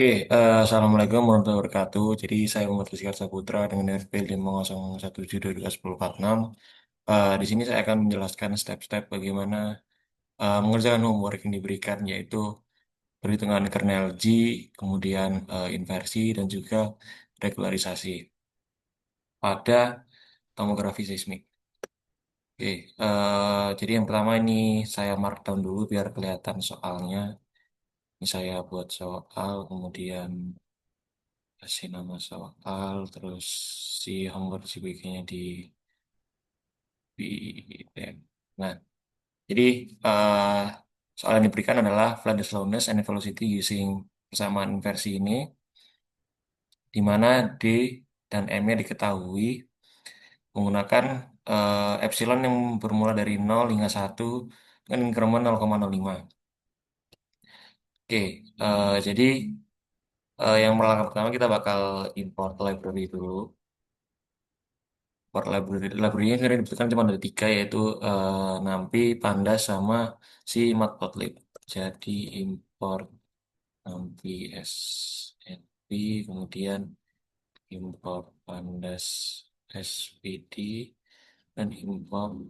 Oke, Assalamualaikum warahmatullahi wabarakatuh. Jadi saya Muhammad Rizky Saputra dengan RP 501722046. Di sini saya akan menjelaskan step-step bagaimana mengerjakan homework yang diberikan, yaitu perhitungan kernel G, kemudian inversi, dan juga regularisasi pada tomografi seismik. Oke, jadi yang pertama ini saya markdown dulu biar kelihatan soalnya. Ini saya buat soal, kemudian kasih nama soal, terus si homework CBK-nya di. Nah, jadi eh, soal yang diberikan adalah flat the slowness and velocity using persamaan inversi ini, di mana D dan M-nya diketahui menggunakan epsilon yang bermula dari 0 hingga 1 dengan increment 0,05. Oke, jadi yang pertama kita bakal import library dulu. Import library-nya sebenarnya dibutuhkan cuma ada tiga, yaitu NumPy, Pandas, sama si Matplotlib. Jadi import NumPy SNP, kemudian import Pandas SPD, dan import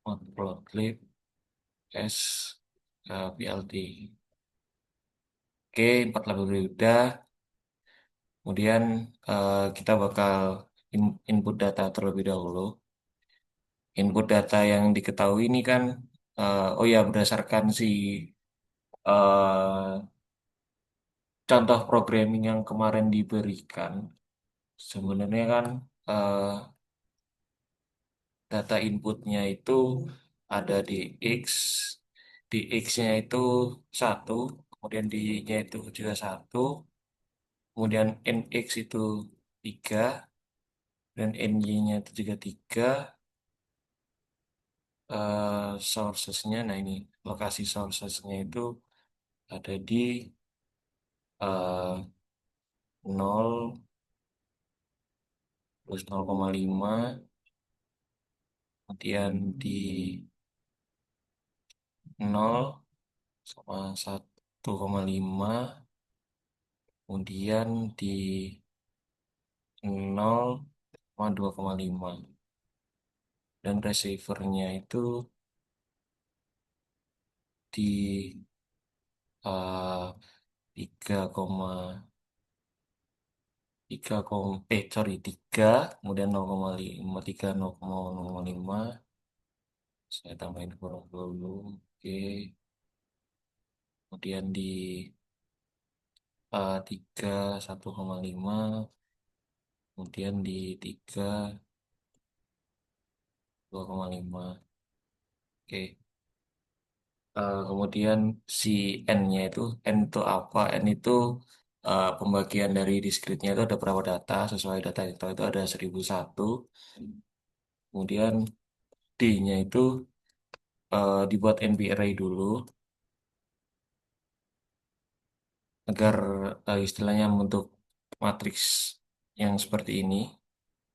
Matplotlib S PLT. Oke, import library udah. Kemudian kita bakal input data terlebih dahulu. Input data yang diketahui ini kan, oh ya, berdasarkan si eh, contoh programming yang kemarin diberikan, sebenarnya kan eh, data inputnya itu ada X, di X-nya itu satu, kemudian di Y-nya itu juga satu, kemudian NX itu tiga, dan NY-nya itu juga tiga. Sources-nya, nah ini lokasi sources-nya itu ada di 0 plus 0,5, kemudian di 0 sama 1,5, kemudian di 0,2,5, dan receiver-nya itu di eh, 3, kemudian 0,5, 0,5, saya tambahin kurang dulu. Oke, kemudian di 3, 1,5, kemudian di 3, 2,5. Oke. Kemudian si N-nya itu, N itu apa? N itu pembagian dari discrete-nya itu ada berapa data, sesuai data itu ada 1001. Kemudian D-nya itu dibuat NP array dulu, agar istilahnya membentuk matriks yang seperti ini.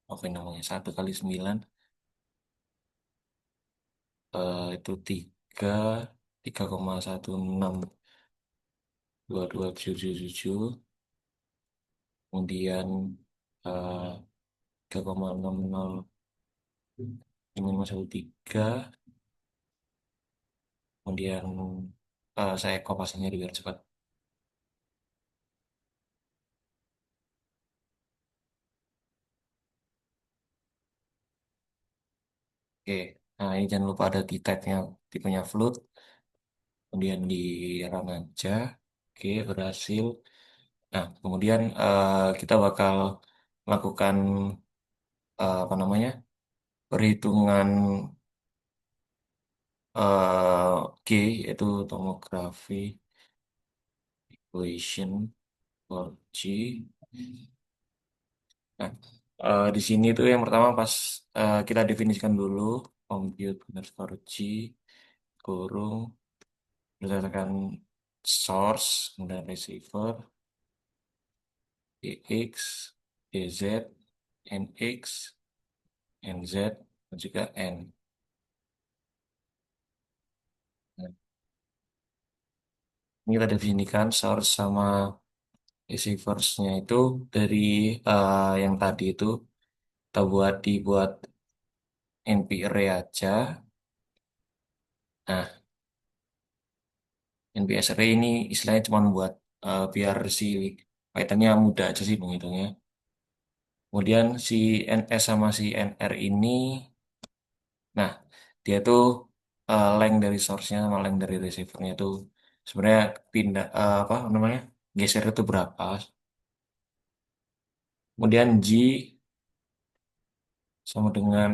Apa namanya? 1 kali 9, itu 3, 3,162277. Kemudian eh, 3,60513. Kemudian saya kopasinnya biar cepat. Oke, nah ini jangan lupa ada t-type-nya, tipenya float. Kemudian di run aja. Oke, berhasil. Nah, kemudian kita bakal melakukan apa namanya, perhitungan G, yaitu tomography equation for G. Nah, di sini tuh yang pertama pas kita definisikan dulu compute underscore G kurung berdasarkan source, kemudian receiver, EX, EZ, NX, NZ, dan juga N. Nah, ini kita definisikan source sama receiversnya itu dari yang tadi itu kita dibuat NP array aja. Nah, NPS array ini istilahnya cuma buat biar si Python-nya mudah aja sih menghitungnya. Kemudian si NS sama si NR ini, nah dia tuh length dari source-nya sama length dari receiver-nya itu sebenarnya pindah apa namanya geser itu berapa. Kemudian G sama dengan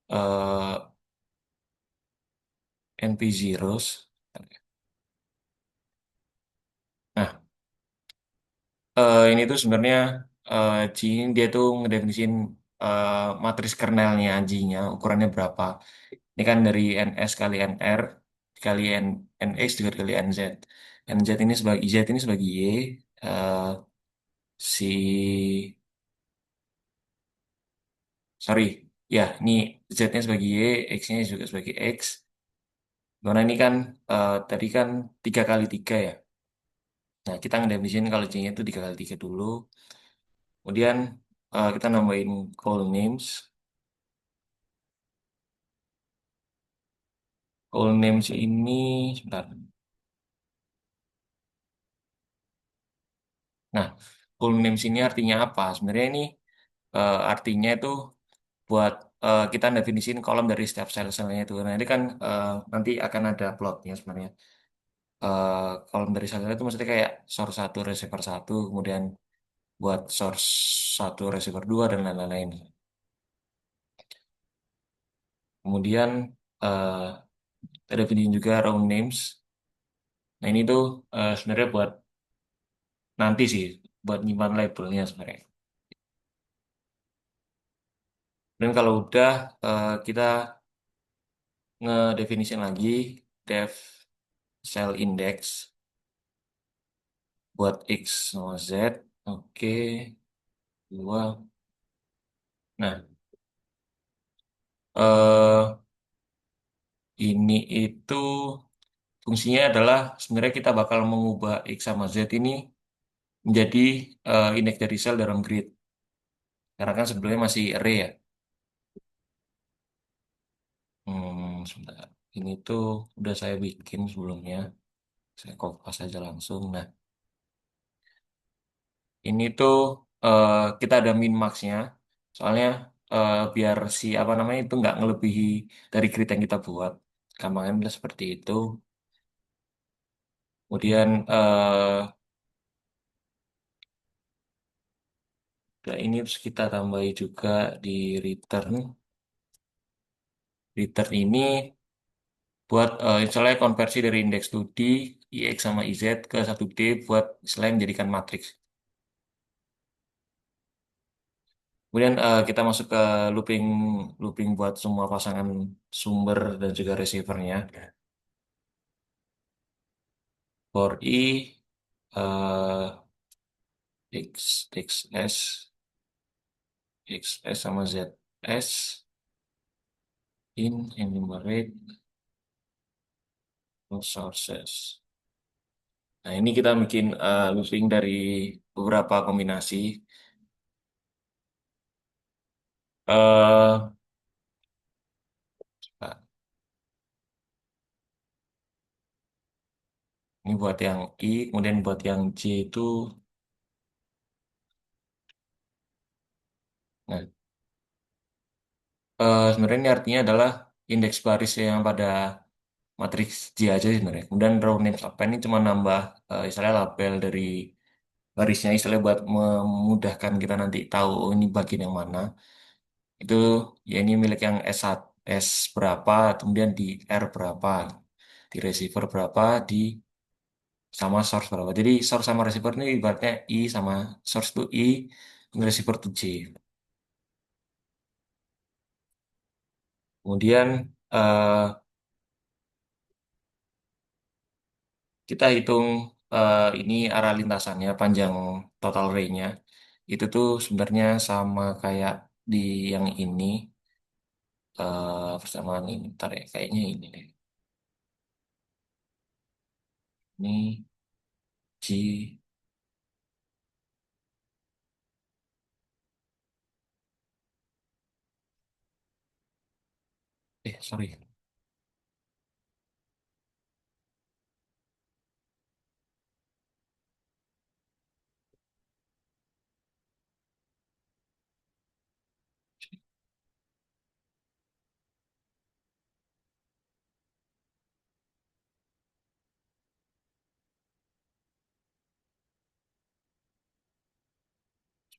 eh, NP zeros. Nah, ini tuh sebenarnya G ini dia tuh ngedefinisin matris kernelnya G-nya ukurannya berapa. Ini kan dari NS kali NR kali NX dikali NZ. NZ ini sebagai Z ini sebagai Y, eh, si sorry ya ini Z-nya sebagai Y, X-nya juga sebagai X. Karena ini kan tadi kan 3 kali 3 ya. Nah kita ngedefinisin kalau J-nya itu 3 kali 3 dulu. Kemudian kita nambahin call names. Call names ini sebentar. Nah, call names ini artinya apa? Sebenarnya ini artinya itu buat kita definisiin kolom dari setiap sel-selnya itu. Nah, ini kan nanti akan ada plotnya sebenarnya. Eh, kolom dari sel itu maksudnya kayak source satu receiver satu kemudian buat source satu receiver 2 dan lain-lain. Kemudian eh kita definisiin juga row names. Nah, ini tuh sebenarnya buat nanti sih, buat nyimpan labelnya sebenarnya. Dan kalau udah kita ngedefinisin lagi def cell index buat X sama Z. Oke, dua. Nah, eh ini itu fungsinya adalah sebenarnya kita bakal mengubah X sama Z ini menjadi indeks dari sel dalam grid. Karena kan sebelumnya masih array ya. Sebentar. Ini tuh udah saya bikin sebelumnya. Saya kopas aja langsung. Nah, ini tuh kita ada min max-nya. Soalnya biar si apa namanya itu nggak ngelebihi dari grid yang kita buat. Gampangnya seperti itu. Kemudian nah ini terus kita tambahi juga di return. Return ini buat misalnya konversi dari indeks 2D, IX sama IZ ke 1D buat selain jadikan matriks. Kemudian kita masuk ke looping looping buat semua pasangan sumber dan juga receivernya. For I XS XS sama ZS in enumerate sources. Nah, ini kita bikin looping dari beberapa kombinasi. eh nah, ini buat yang I, kemudian buat yang J itu, nah, sebenarnya ini artinya adalah indeks baris yang pada matriks J aja sih sebenarnya. Kemudian row names apa ini cuma nambah istilah label dari barisnya, istilah buat memudahkan kita nanti tahu oh, ini bagian yang mana. Itu ya ini milik yang S1, S berapa, kemudian di R berapa, di receiver berapa, di sama source berapa. Jadi source sama receiver ini ibaratnya I sama source itu I, receiver itu J. Kemudian eh, kita hitung ini arah lintasannya, panjang total ray-nya. Itu tuh sebenarnya sama kayak di yang ini, persamaan ini. Ntar ya, kayaknya ini deh. Ini G, sorry.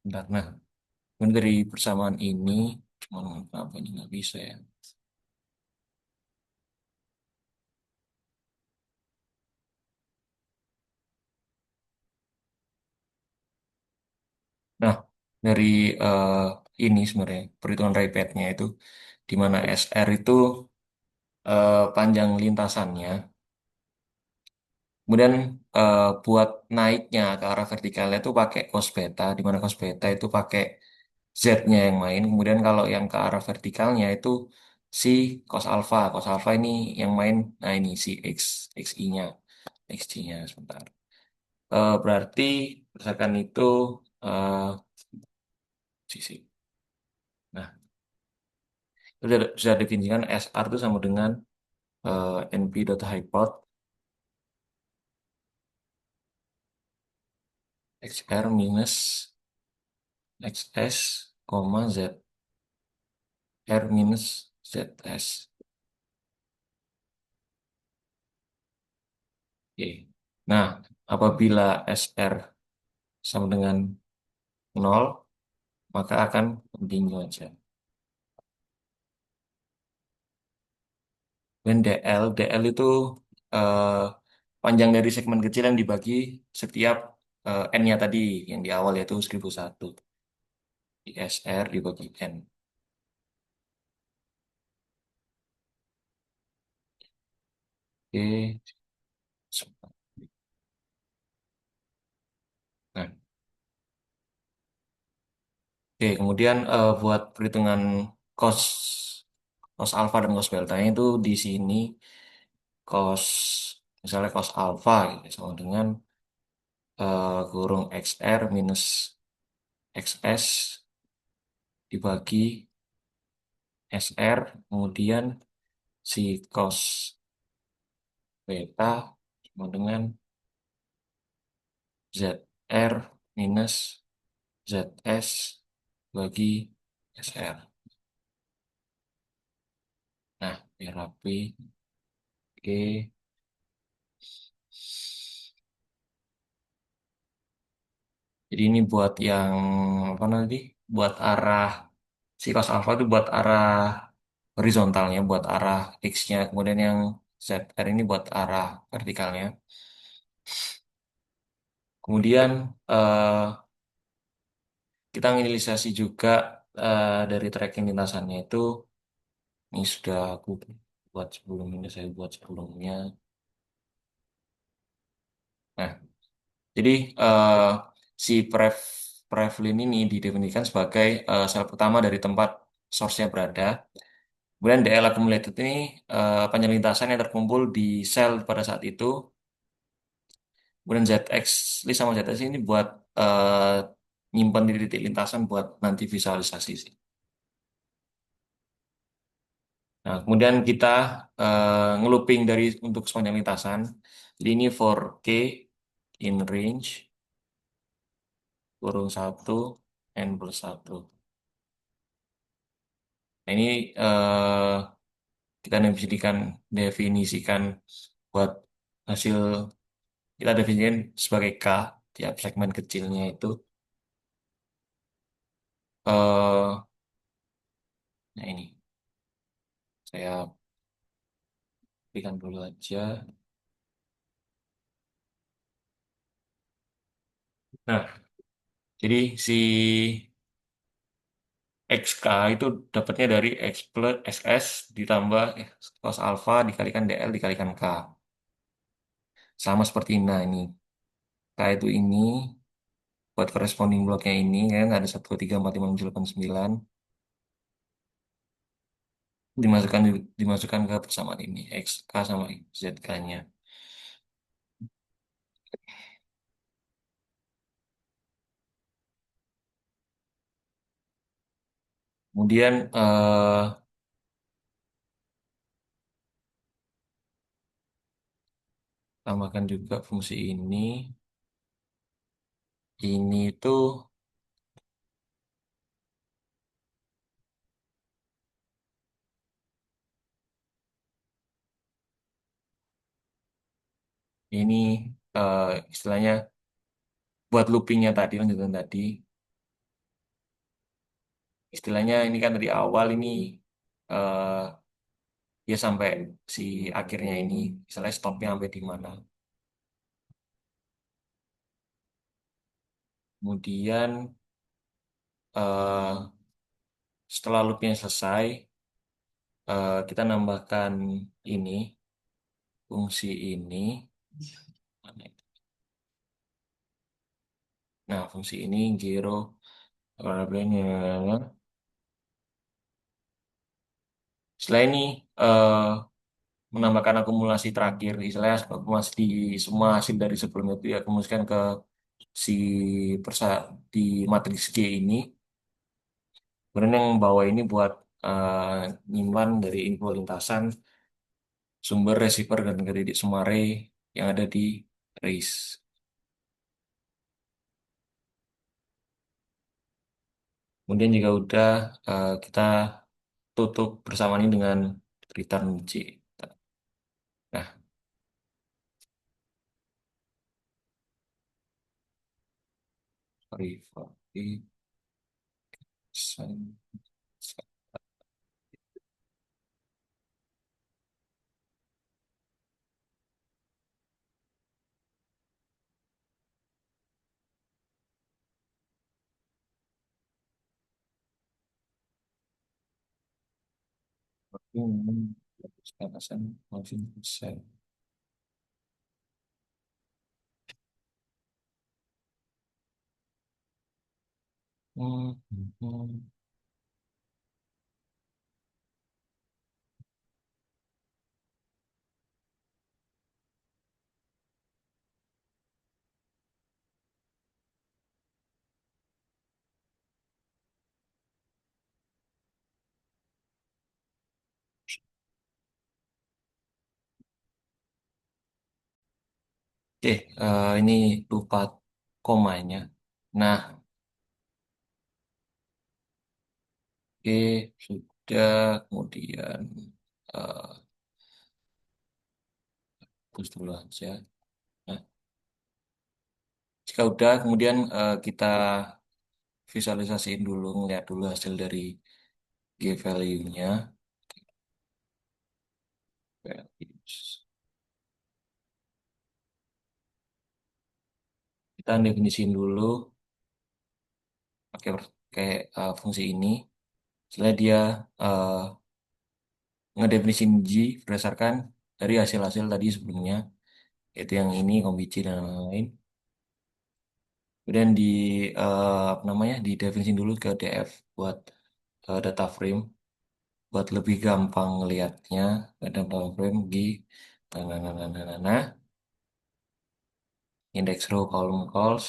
Bentar. Nah, kemudian dari persamaan ini, cuman apa ini nggak bisa ya. Nah, dari eh, ini sebenarnya perhitungan Raypath-nya itu, di mana SR itu panjang lintasannya. Kemudian buat naiknya ke arah vertikalnya itu pakai cos beta, di mana cos beta itu pakai Z-nya yang main. Kemudian kalau yang ke arah vertikalnya itu si cos alpha. Cos alpha ini yang main, nah ini si XI-nya, XG-nya sebentar. Berarti berdasarkan itu, eh sisi. Nah, itu sudah definisikan SR itu sama dengan np.hypot XR minus XS, Z R minus ZS. Oke. Nah, apabila SR sama dengan nol, maka akan continue aja. Dan DL itu eh, panjang dari segmen kecil yang dibagi setiap N-nya tadi, yang di awal yaitu 1001. Di SR dibagi N. Oke. Nah, oke, kemudian buat perhitungan cos cos alfa dan cos delta itu di sini cos, misalnya cos alfa gitu, sama dengan kurung XR minus XS dibagi SR, kemudian si cos beta sama dengan ZR minus ZS bagi SR. Nah, biar rapi. Oke. Jadi ini buat yang apa nanti? Buat arah si cos alpha itu buat arah horizontalnya, buat arah X-nya. Kemudian yang ZR ini buat arah vertikalnya. Kemudian kita menginisiasi juga dari tracking lintasannya itu, ini sudah aku buat sebelum ini, saya buat sebelumnya. Nah, jadi si prevlin ini didefinisikan sebagai sel pertama dari tempat source-nya berada. Kemudian DL accumulated ini panjang lintasan yang terkumpul di sel pada saat itu. Kemudian ZX list sama ZX ini buat nyimpan di titik lintasan buat nanti visualisasi sih. Nah, kemudian kita ngelooping dari untuk sepanjang lintasan. Jadi ini for K in range kurung satu N plus satu. Nah, ini kita definisikan buat hasil, kita definisikan sebagai K tiap segmen kecilnya itu. eh nah ini saya berikan dulu aja. Nah, jadi si XK itu dapatnya dari X plus XS ditambah cos alpha dikalikan DL dikalikan K. Sama seperti nah ini. K itu ini buat corresponding bloknya ini kan ada 1, 2, 3, 4, 5, 6, 7, 8, 9. Dimasukkan dimasukkan ke persamaan ini XK sama ZK-nya. Kemudian tambahkan juga fungsi ini. Ini tuh ini istilahnya buat loopingnya tadi lanjutan tadi. Istilahnya ini kan dari awal ini eh ya sampai si akhirnya ini, misalnya stopnya sampai di mana. Kemudian eh setelah loopnya selesai, kita nambahkan ini fungsi ini. Mana itu? Nah, fungsi ini zero variabelnya. Setelah ini eh menambahkan akumulasi terakhir, istilahnya akumulasi di semua hasil dari sebelumnya itu ya akumulasikan ke si persa di matriks G ini. Kemudian yang bawah ini buat nyimpan dari info lintasan sumber receiver dan kredit Sumare yang ada di RAIS. Kemudian jika udah kita tutup bersama ini dengan return J. Nah, sorry for the sign. Alasan Alvin Hussein. Hmm, hmm, hmm. Oke, ini lupa komanya. Nah, oke, sudah. Kemudian eh terus dulu aja. Nah, jika udah, kemudian kita visualisasiin dulu, ngeliat dulu hasil dari G value-nya. Values. Kita definisiin dulu pakai fungsi ini. Setelah dia eh, ngedefinisin G berdasarkan dari hasil-hasil tadi sebelumnya, yaitu yang ini, kombi dan lain-lain. Kemudian apa namanya, didefinisin dulu ke DF buat data frame, buat lebih gampang ngelihatnya. Ada data frame di nah, index row column calls.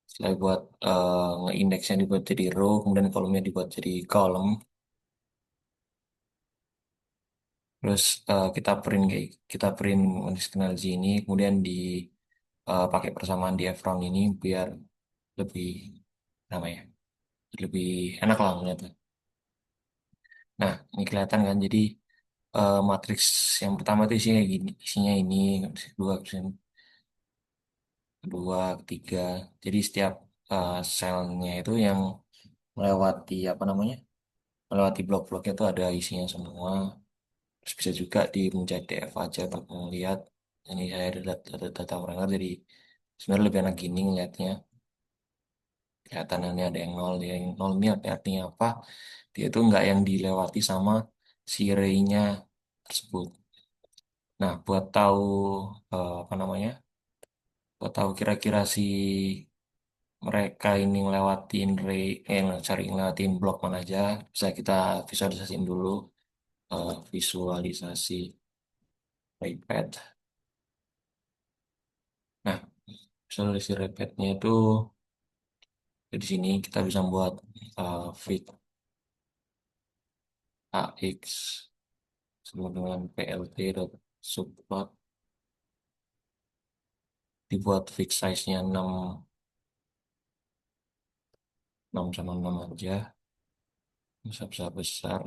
Setelah buat nge-indexnya dibuat jadi row, kemudian kolomnya dibuat jadi column. Terus kita print conditional Z ini, kemudian pakai persamaan di Efron ini biar lebih namanya lebih enak lah ngeliatnya. Nah, ini kelihatan kan. Jadi matriks yang pertama itu isinya kayak gini, isinya ini, kedua, kedua, ketiga. Jadi setiap selnya itu yang melewati apa namanya, melewati blok-bloknya itu ada isinya semua. Terus bisa juga dipencet DF aja untuk melihat. Ini saya ada data mereka, jadi sebenarnya lebih enak gini ngeliatnya. Kelihatan ini ada yang nol, yang nol ini artinya apa? Dia itu nggak yang dilewati sama si ray-nya tersebut. Nah, buat tahu apa namanya? Buat tahu kira-kira si mereka ini ngelewatin ray, sorry, ngelewatin blok mana aja, bisa kita visualisasiin dulu. Visualisasi raypad. Nah, visualisasi raypadnya itu Di sini kita bisa buat fit AX sama dengan PLT dot subplot, dibuat fix size-nya 6 sama 6 aja, bisa besar besar.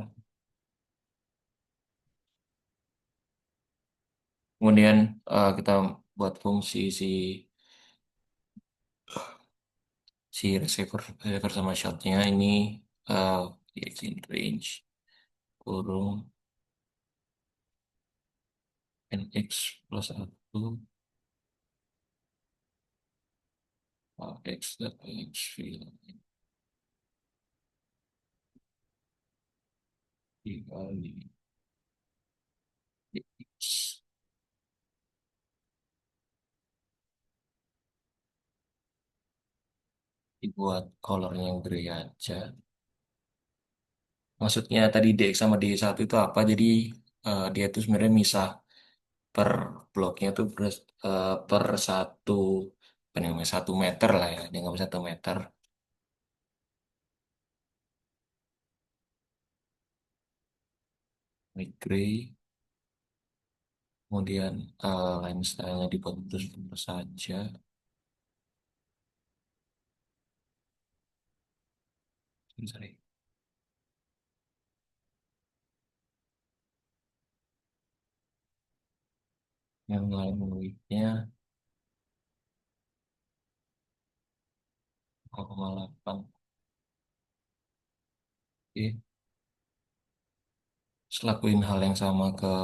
Kemudian kita buat fungsi si receiver sama shotnya ini, uh, in range kurung nx plus 1 x dan x fill dikali x, dibuat colornya yang gray aja. Maksudnya tadi DX sama D1 itu apa? Jadi dia itu sebenarnya misah per bloknya tuh per satu, apa namanya, 1 meter lah ya. Dia nggak bisa 1 meter. White gray. Kemudian line style-nya dibuat terus saja. Sorry. Yang line width-nya 0,8. Oke. Terus lakuin hal yang sama ke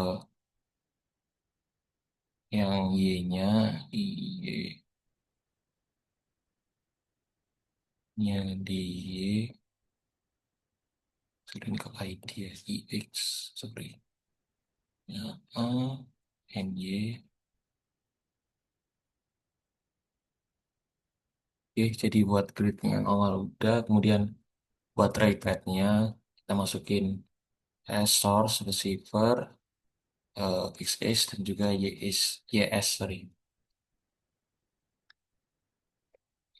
yang Y-nya. Y-nya di Y. Sering ke ID ya. IX. Sorry. Ya, A, NY. Oke, jadi buat gridnya yang awal udah. Kemudian buat trackpad-nya kita masukin as source, receiver, XS, dan juga YS, sorry.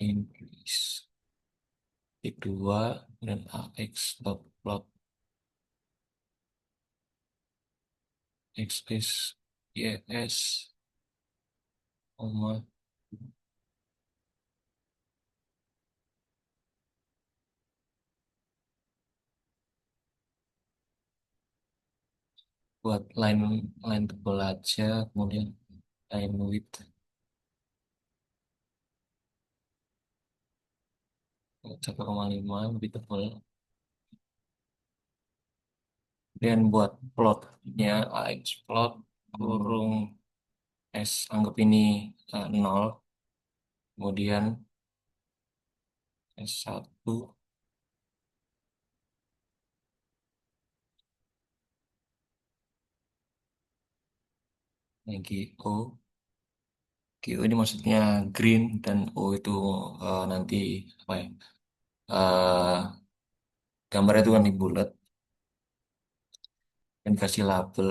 Increase. Titik 2 dan AX dot plot XS YS, koma. Buat line line tebal aja, kemudian line width 1,5 lebih tebal. Dan buat plotnya AX plot kurung S, anggap ini 0, kemudian S1 GO. GO ini maksudnya green, dan O itu nanti apa ya? eh Gambarnya itu kan di bulat, dan kasih label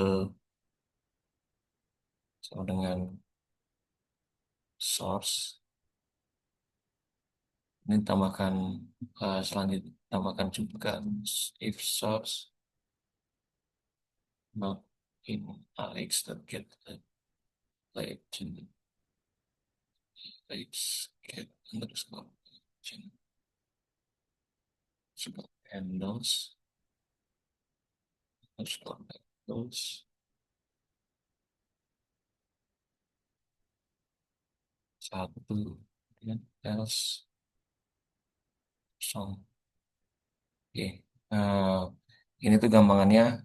sama dengan source. Ini tambahkan selanjutnya tambahkan juga if source not in Alex that get legend Alex get underscore legend support handles underscore handles satu, dan else song. Oke. Eh, ini tuh gampangannya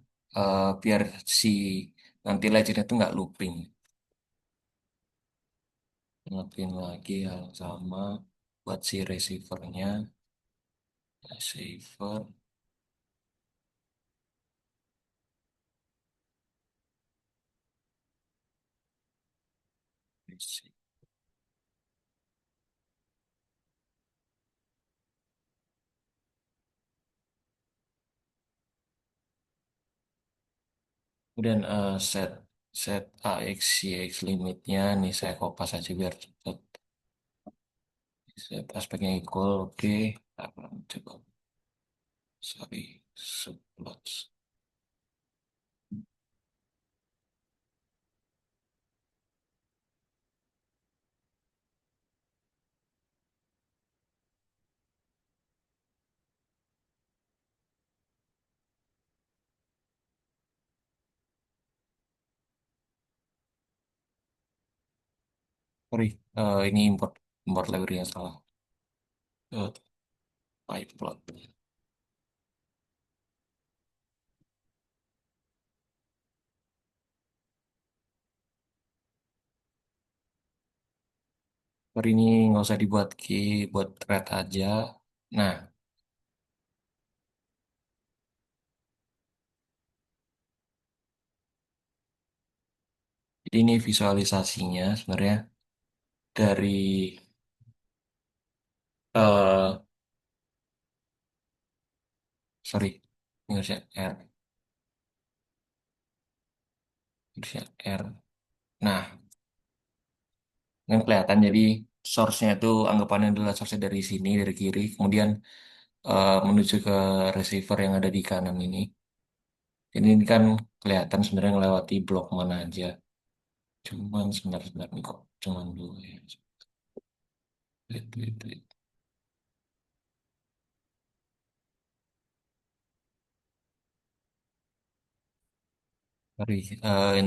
biar si nanti legend itu nggak looping. Ngelakuin lagi hal sama buat si receivernya. Receiver. Kemudian set set AX YX limitnya nih saya kopas aja biar cepet. Set aspeknya equal, oke. Coba, sorry, subplots. Sorry, ini import library yang salah. Pipe plot. Sorry, ini nggak usah dibuat key, buat thread aja. Nah, jadi ini visualisasinya sebenarnya dari eh sorry, ini harusnya R, harusnya R. Nah, yang kelihatan jadi source-nya itu anggapannya adalah source dari sini, dari kiri, kemudian menuju ke receiver yang ada di kanan ini. Jadi ini kan kelihatan sebenarnya melewati blok mana aja. Cuman sebentar-sebentar nih kok, cuman dulu ya. Wait. Sorry,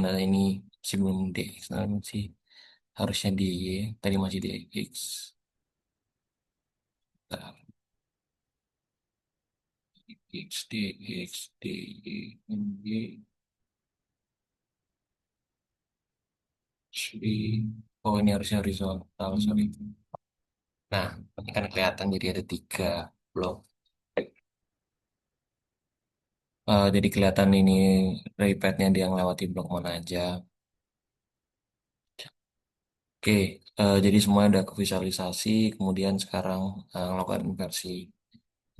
nah ini sebelum DX, nah, ini sih harusnya di Y, tadi masih di X. Bentar. X, D, X, D, Y, N, Y, C. Oh, ini harusnya horizontal, sorry. Nah, ini kan kelihatan jadi ada tiga blok. Jadi kelihatan ini raypadnya dia melewati blok mana aja. Oke, jadi semuanya udah kevisualisasi. Kemudian sekarang lakukan inversi.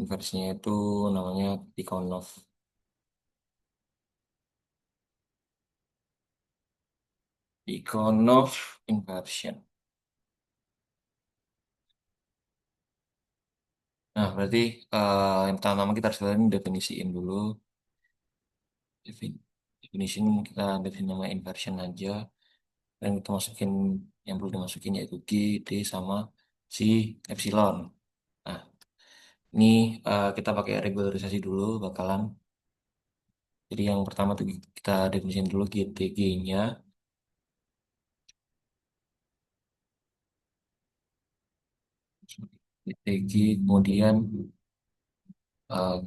Inversinya itu namanya Tikhonov. Tikhonov inversion. Nah, berarti yang pertama kita harus definisiin dulu. Definition kita definisi nama inversion aja. Dan kita masukin yang perlu dimasukin yaitu G, D, sama si epsilon. Nah, ini kita pakai regularisasi dulu bakalan. Jadi yang pertama tuh kita definisiin dulu GTG-nya. GTG, kemudian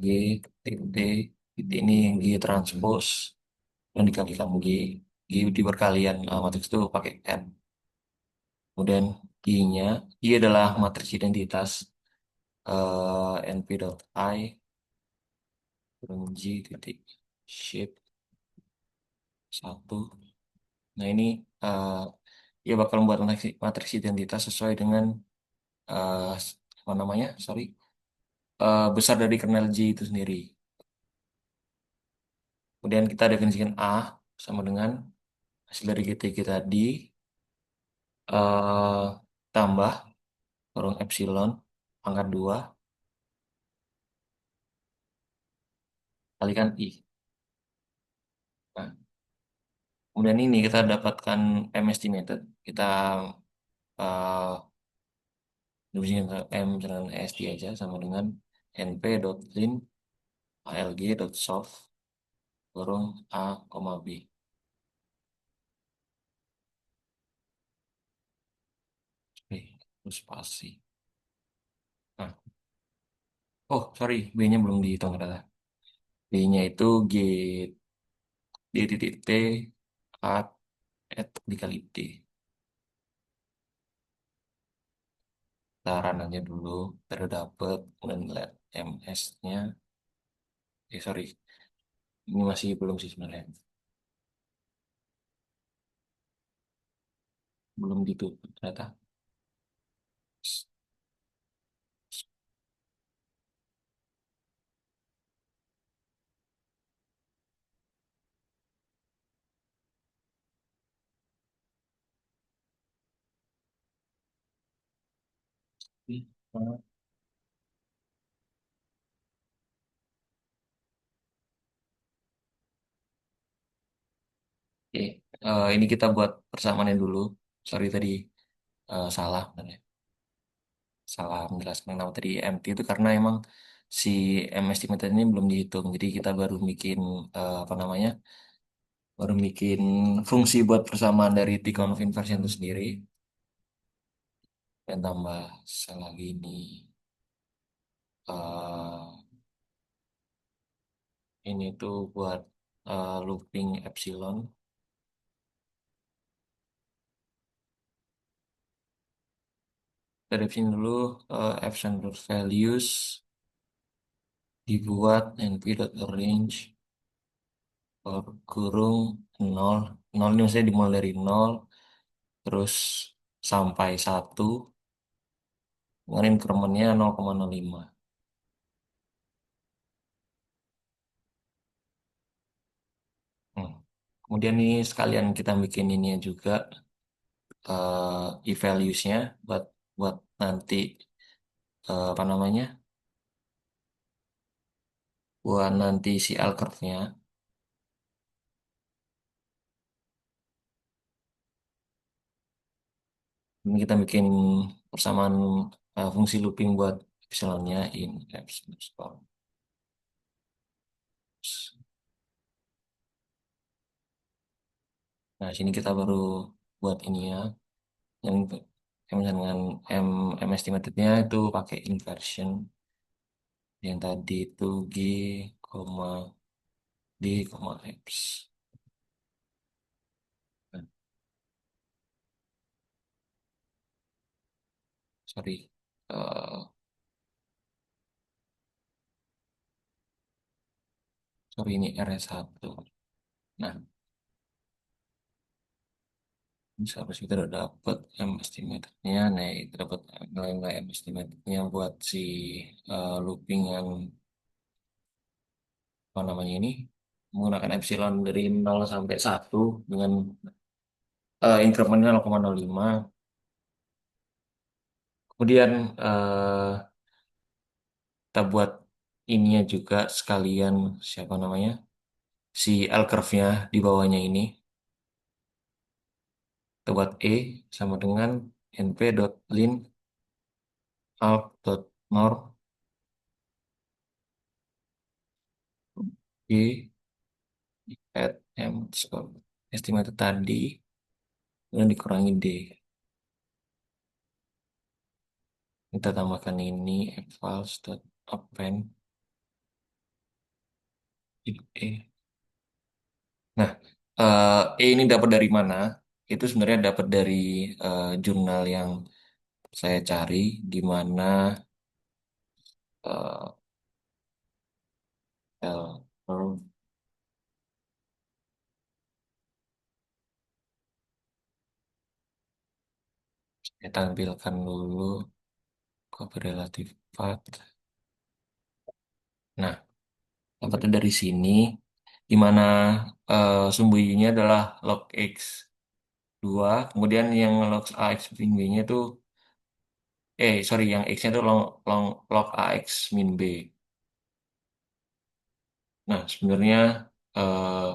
G, TT, titik ini yang G transpose, yang dikalikan G. G di perkalian matriks itu pakai N. Kemudian I-nya, I adalah matriks identitas np.i kurang G titik shape satu. Nah ini uh, ya bakal membuat matriks identitas sesuai dengan uh, apa namanya, sorry, besar dari kernel G itu sendiri. Kemudian kita definisikan A sama dengan hasil dari GTG tadi eh tambah kurang epsilon pangkat 2 kalikan I. Nah, kemudian ini kita dapatkan M estimated. Kita uh, definisikan M dengan SD aja sama dengan np.lin alg.solve kurung A, B. Oke, terus spasi. Nah, oh sorry, B-nya belum dihitung ternyata. B-nya itu G, D titik T, at, at dikali D. Kita run aja dulu, baru dapet, dan lihat MS-nya. Sorry, ini masih belum sih sebenarnya. Belum gitu ternyata. Oke, ini kita buat persamaannya dulu. Sorry tadi salah, benar ya. Salah menjelaskan nama tadi MT itu karena emang si M estimated ini belum dihitung. Jadi kita baru bikin apa namanya? Baru bikin fungsi buat persamaan dari Tikhonov inversion itu sendiri. Dan tambah salah gini. Ini tuh buat looping epsilon. Dari sini dulu epsilon values dibuat np.range per kurung nol. Nol ini maksudnya dimulai dari nol terus sampai satu dengan incrementnya 0,05. Hmm. Kemudian nih sekalian kita bikin ini juga e-values-nya buat buat nanti apa namanya? Buat nanti si L curve-nya. Ini kita bikin persamaan fungsi looping buat epsilonnya in epsilon star. Nah, sini kita baru buat ini ya. Yang yang misalnya dengan M estimated-nya itu pakai inversion. Yang tadi itu G, koma D, koma X. Nah, sorry. Eh, sorry ini R1. Nah, ini seharusnya kita udah dapet M estimated-nya. Nah, kita dapat nilai-nilai M estimated-nya buat si looping yang apa namanya ini menggunakan epsilon dari 0 sampai 1 dengan incrementnya 0,05. Kemudian kita buat ininya juga sekalian siapa namanya si L curve-nya di bawahnya ini kita buat E sama dengan np.lin alp.norm G at M score estimate tadi dan dikurangi D, kita tambahkan ini equals.append E. Nah, ini dapat dari mana? Itu sebenarnya dapat dari jurnal yang saya cari, di mana eh, L- saya tampilkan dulu correlative path. Nah, dapatnya dari sini, di mana sumbu-nya adalah log X 2, kemudian yang log AX min B-nya itu, sorry, yang X-nya itu log AX min B. Nah, sebenarnya eh,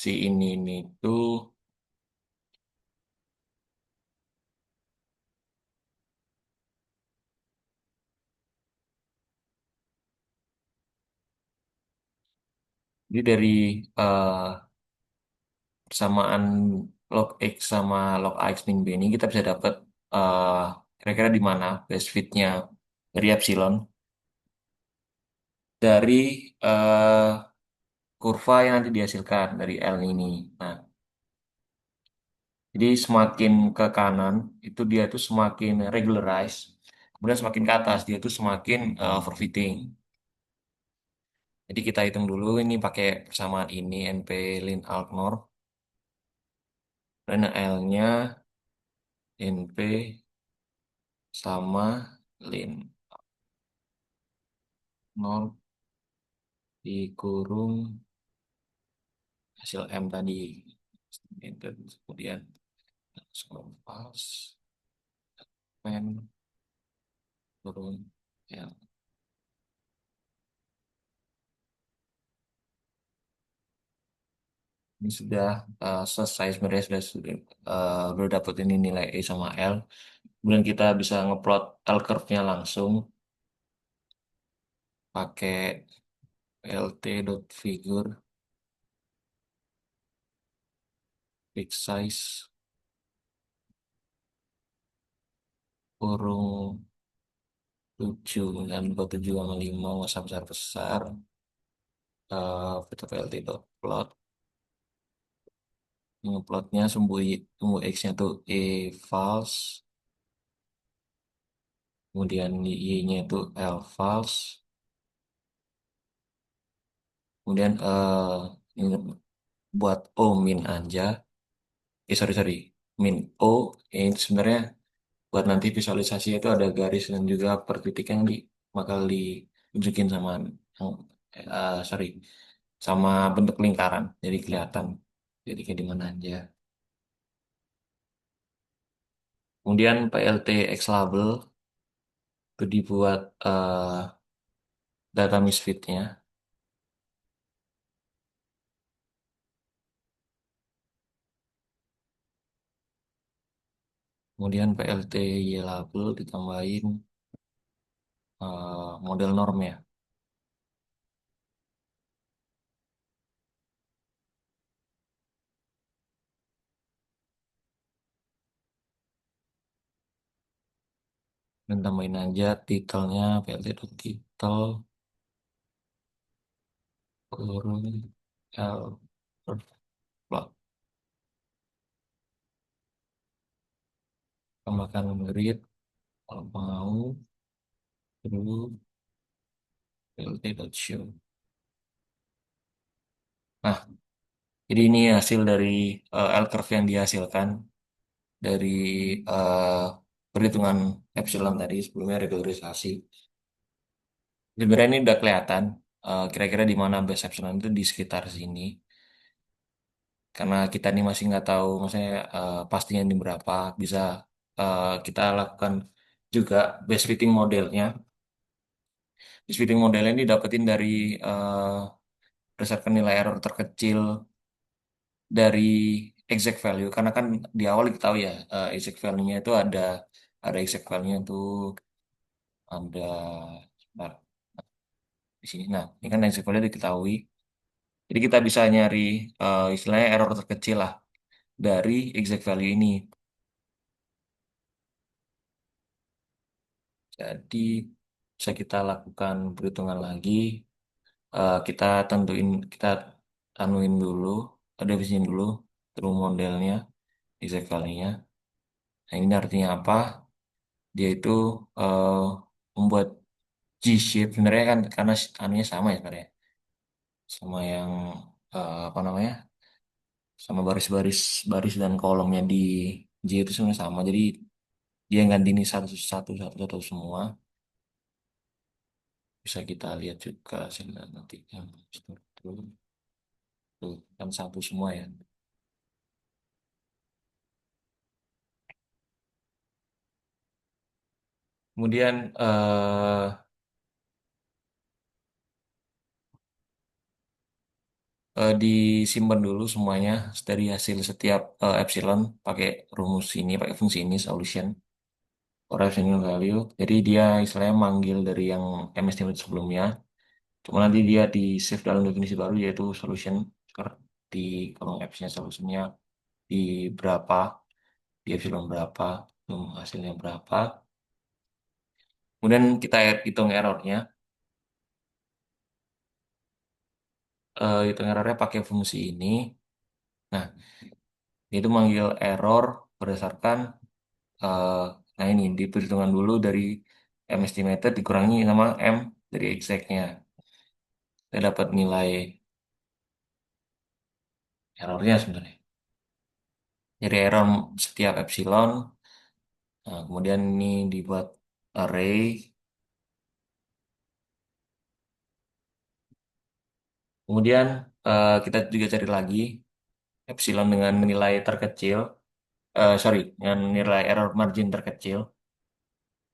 si ini tuh jadi dari eh, persamaan log X sama log AX min B ini kita bisa dapat eh, kira-kira di mana base fit-nya dari epsilon dari eh, kurva yang nanti dihasilkan dari L ini. Nah, jadi semakin ke kanan itu dia tuh semakin regularized, kemudian semakin ke atas dia tuh semakin overfitting. Jadi kita hitung dulu ini pakai persamaan ini NP lin alp norm dan L-nya NP sama lin norm dikurung hasil M tadi. Dan kemudian pas pen. turun. Ya, ini sudah selesai sebenarnya udah dapet ini nilai E sama L. Kemudian kita bisa ngeplot L curve-nya langsung pakai lt.figure fixed size kurung 7 dan 27 sama 5 nggak usah besar-besar. Kita lt dot plot, ngeplotnya sumbu x-nya tuh e false, kemudian di y-nya itu l false, kemudian ini buat o min aja, sorry min o, ini sebenarnya buat nanti visualisasi itu ada garis dan juga per titik yang bakal ditunjukin sama sorry, sama bentuk lingkaran, jadi kelihatan jadi kayak di mana aja. Kemudian PLT X label itu dibuat data misfitnya. Kemudian PLT Y label ditambahin model norm ya. Dan tambahin aja titelnya PLT dot title kurung L plot, tambahkan grid kalau mau, terus PLT dot show. Nah, jadi ini hasil dari L curve yang dihasilkan dari eh, perhitungan epsilon tadi sebelumnya regularisasi. Sebenarnya ini udah kelihatan kira-kira di mana base epsilon itu di sekitar sini. Karena kita ini masih nggak tahu, maksudnya pastinya ini berapa. Bisa kita lakukan juga base fitting modelnya. Base fitting modelnya ini dapetin dari berdasarkan nilai error terkecil dari exact value. Karena kan di awal kita tahu ya exact value-nya itu ada exact value-nya itu ada sebentar, di sini. Nah, ini kan exact value diketahui. Jadi kita bisa nyari istilahnya error terkecil lah dari exact value ini. Jadi bisa kita lakukan perhitungan lagi. Kita kita anuin dulu, definisin dulu, terus modelnya, exact value-nya. Nah, ini artinya apa? Dia itu eh, membuat G-shape sebenarnya kan karena anunya sama ya sebenarnya. Sama yang apa namanya? Sama baris dan kolomnya di J itu sebenarnya sama. Jadi dia ganti ini satu semua. Bisa kita lihat juga hasilnya nanti yang struktur tuh kan satu semua ya. Kemudian disimpan dulu semuanya dari hasil setiap epsilon pakai rumus ini, pakai fungsi ini solution or epsilon value. Jadi dia istilahnya manggil dari yang M estimate sebelumnya. Cuma nanti dia di save dalam definisi baru yaitu solution di kolom F-nya solusinya di berapa, di epsilon berapa, hasilnya berapa. Kemudian kita hitung errornya. Hitung errornya pakai fungsi ini. Nah, itu manggil error berdasarkan eh, nah ini di perhitungan dulu dari M estimated dikurangi sama M dari exactnya. Saya dapat nilai errornya sebenarnya. Jadi error setiap epsilon. Nah, kemudian ini dibuat array. Kemudian kita juga cari lagi epsilon dengan nilai terkecil. Sorry, dengan nilai error margin terkecil.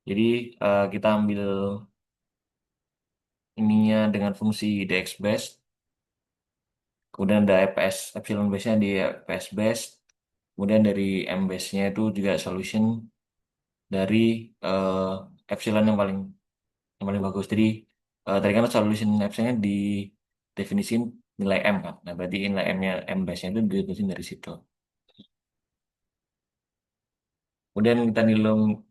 Jadi kita ambil ininya dengan fungsi dx base, kemudian ada EPS epsilon base-nya di EPS base, kemudian dari m base-nya itu juga solution dari epsilon yang paling bagus. Jadi tadi kan solution epsilonnya di definisin nilai m kan. Nah berarti nilai m-nya m base-nya itu didefinisin dari situ. Kemudian kita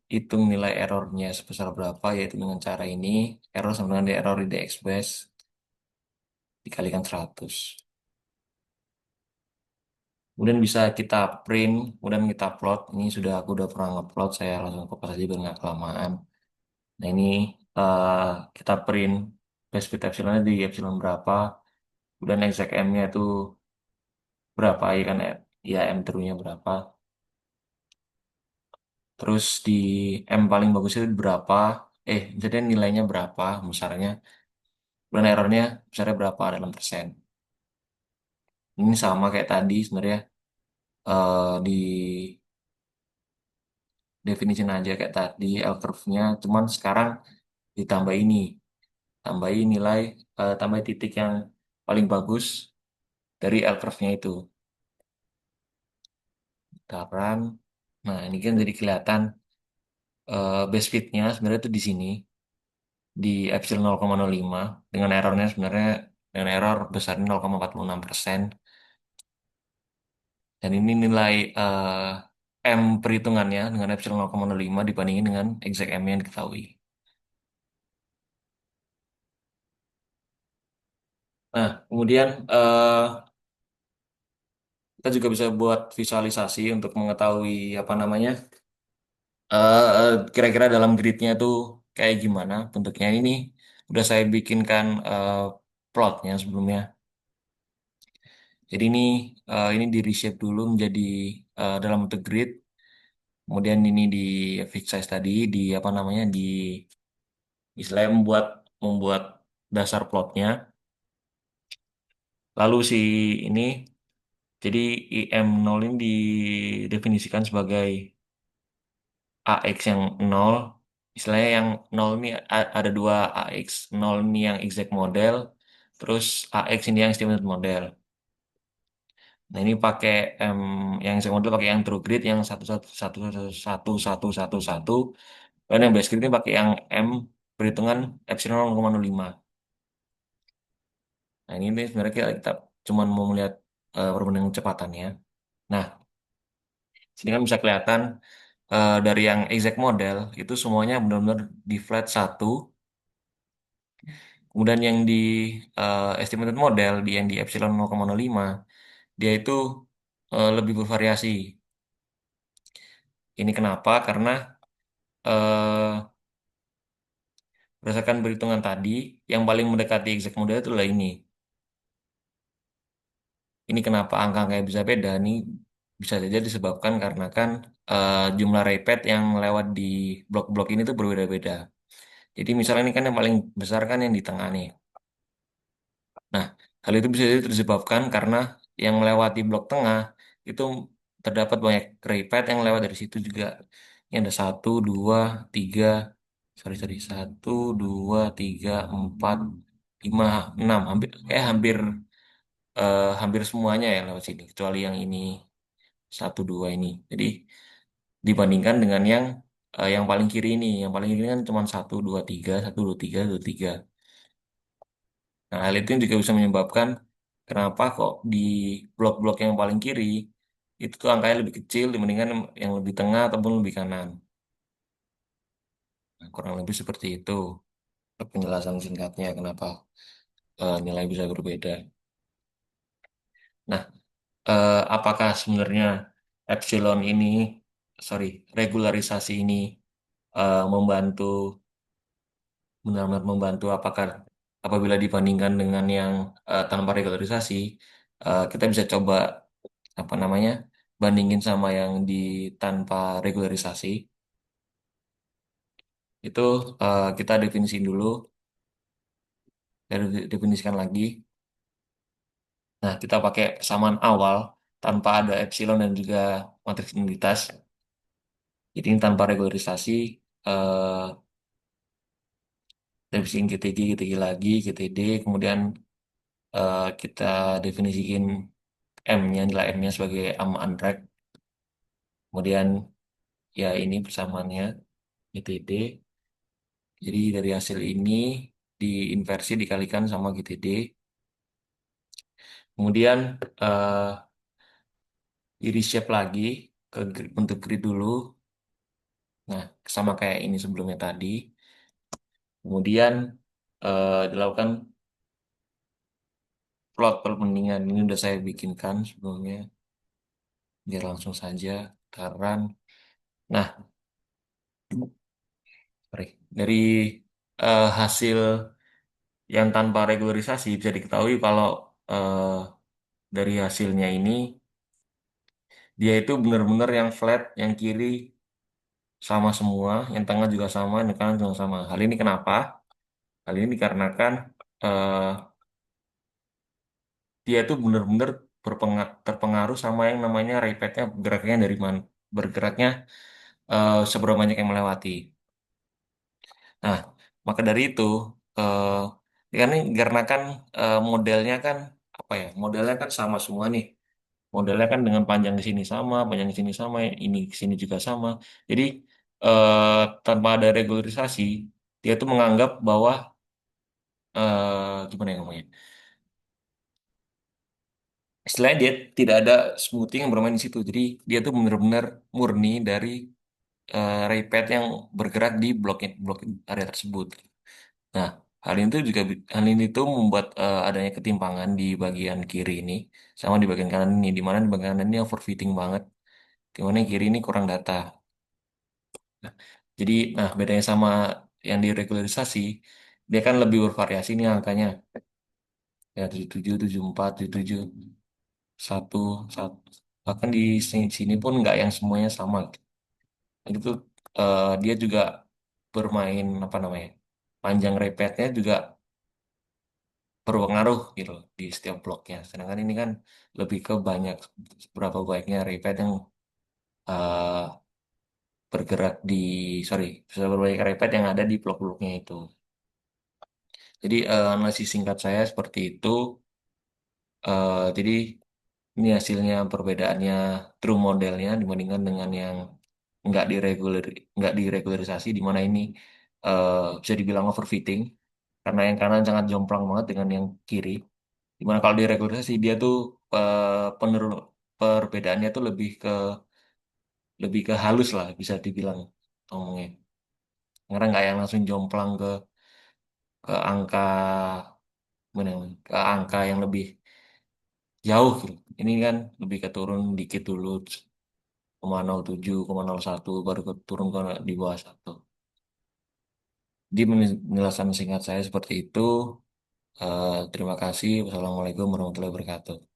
hitung nilai errornya sebesar berapa, yaitu dengan cara ini. Error sama dengan error di dx base dikalikan 100. Kemudian bisa kita print, kemudian kita plot. Ini sudah aku udah pernah ngeplot, saya langsung kopas aja biar nggak kelamaan. Nah ini eh, kita print base fit epsilonnya di epsilon berapa, kemudian exact M-nya itu berapa ya kan, ya M true-nya berapa. Terus di M paling bagus itu berapa, jadi nilainya berapa besarnya, kemudian errornya besarnya berapa dalam persen. Ini sama kayak tadi sebenarnya, di definition aja kayak tadi L curve-nya, cuman sekarang ditambah ini, tambahin nilai, tambah titik yang paling bagus dari L curve-nya itu. Taran. Nah, ini kan jadi kelihatan base fit-nya sebenarnya itu di sini di epsilon 0,05 dengan errornya sebenarnya dengan error besarnya 0,46%. Dan ini nilai M perhitungannya dengan epsilon 0,05 dibandingin dengan exact M yang diketahui. Nah, kemudian kita juga bisa buat visualisasi untuk mengetahui apa namanya, kira-kira dalam gridnya itu kayak gimana bentuknya. Ini udah saya bikinkan plotnya sebelumnya. Jadi ini di reshape dulu menjadi dalam bentuk grid. Kemudian ini di fix size tadi di apa namanya, di istilahnya membuat dasar plotnya. Lalu ini jadi IM0 ini didefinisikan sebagai AX yang nol. Istilahnya yang nol ini ada dua AX. Nol ini yang exact model, terus AX ini yang estimated model. Nah ini pakai yang exact model pakai yang true grid yang satu satu satu satu satu satu satu. Dan yang base grid ini pakai yang M perhitungan epsilon 0,05. Nah ini sebenarnya kita cuma mau melihat perbandingan kecepatannya. Nah sini kan bisa kelihatan dari yang exact model itu semuanya benar-benar di flat satu. Kemudian yang di estimated model, yang di epsilon 0,05, dia itu lebih bervariasi. Ini kenapa? Karena eh, berdasarkan perhitungan tadi, yang paling mendekati exact model itu adalah ini. Ini kenapa angka-angkanya bisa beda? Ini bisa saja disebabkan karena kan jumlah repeat yang lewat di blok-blok ini tuh berbeda-beda. Jadi misalnya ini kan yang paling besar kan yang di tengah nih. Nah, hal itu bisa jadi disebabkan karena yang melewati blok tengah itu terdapat banyak keripet yang lewat dari situ juga. Ini ada satu, dua, tiga, sorry, satu, dua, tiga, empat, lima, enam, hampir semuanya ya lewat sini, kecuali yang ini satu, dua ini. Jadi dibandingkan dengan yang paling kiri ini, yang paling kiri kan cuma satu, dua, tiga, satu, dua, tiga, dua, tiga. Nah, hal itu juga bisa menyebabkan kenapa kok di blok-blok yang paling kiri itu tuh angkanya lebih kecil dibandingkan yang lebih tengah ataupun lebih kanan. Nah, kurang lebih seperti itu penjelasan singkatnya kenapa nilai bisa berbeda. Nah, apakah sebenarnya epsilon ini, sorry, regularisasi ini membantu, benar-benar membantu apakah apabila dibandingkan dengan yang tanpa regularisasi, kita bisa coba apa namanya bandingin sama yang di tanpa regularisasi. Itu kita definisiin dulu, definisikan lagi. Nah, kita pakai persamaan awal tanpa ada epsilon dan juga matriks identitas. Jadi ini tanpa regularisasi. eh definisiin GTG, GTG lagi, GTD, kemudian kita definisiin M-nya, nilai M-nya sebagai am Anrek, kemudian ya ini persamaannya GTD. Jadi dari hasil ini diinversi dikalikan sama GTD. Kemudian di reshape lagi ke bentuk grid dulu. Nah, sama kayak ini sebelumnya tadi. Kemudian dilakukan plot perbandingan. Ini udah saya bikinkan sebelumnya. Biar langsung saja. Taran. Nah, sorry. Dari hasil yang tanpa regularisasi bisa diketahui kalau eh, dari hasilnya ini dia itu benar-benar yang flat, yang kiri sama semua, yang tengah juga sama, yang kanan juga sama. Hal ini kenapa? Hal ini dikarenakan eh, dia itu benar-benar terpengaruh sama yang namanya ripetnya bergeraknya dari mana, bergeraknya seberapa banyak yang melewati. Nah, maka dari itu, eh ya kan ini dikarenakan modelnya kan apa ya? Modelnya kan sama semua nih. Modelnya kan dengan panjang di sini sama, panjang di sini sama, ini di sini juga sama. Jadi tanpa ada regularisasi, dia tuh menganggap bahwa gimana ya ngomongnya? Istilahnya dia tidak ada smoothing yang bermain di situ. Jadi dia tuh benar-benar murni dari raypad yang bergerak di blok area tersebut. Nah, hal ini tuh membuat adanya ketimpangan di bagian kiri ini sama di bagian kanan ini, di mana di bagian kanan ini overfitting banget, di mana yang kiri ini kurang data. Nah, jadi, nah bedanya sama yang diregularisasi, dia kan lebih bervariasi nih angkanya, ya 77, 74, 77, 1, 1. Bahkan di sini pun nggak yang semuanya sama, gitu. Nah, itu dia juga bermain apa namanya, panjang repetnya juga berpengaruh gitu loh di setiap bloknya. Sedangkan ini kan lebih ke banyak berapa banyaknya repet yang eh, bergerak di sorry seberapa banyak repet yang ada di blok-bloknya itu. Jadi analisis singkat saya seperti itu. Jadi ini hasilnya perbedaannya true modelnya dibandingkan dengan yang nggak direguler nggak diregularisasi di mana ini bisa dibilang overfitting karena yang kanan sangat jomplang banget dengan yang kiri. Dimana kalau diregularisasi dia tuh penurun perbedaannya tuh lebih ke halus lah bisa dibilang ngomongnya. Karena nggak yang langsung jomplang ke angka mana ya, ke angka yang lebih jauh gitu. Ini kan lebih ke turun dikit dulu 0,07, 0,01 baru ke turun ke di bawah satu. Di penjelasan singkat saya seperti itu. Terima kasih. Wassalamualaikum warahmatullahi wabarakatuh.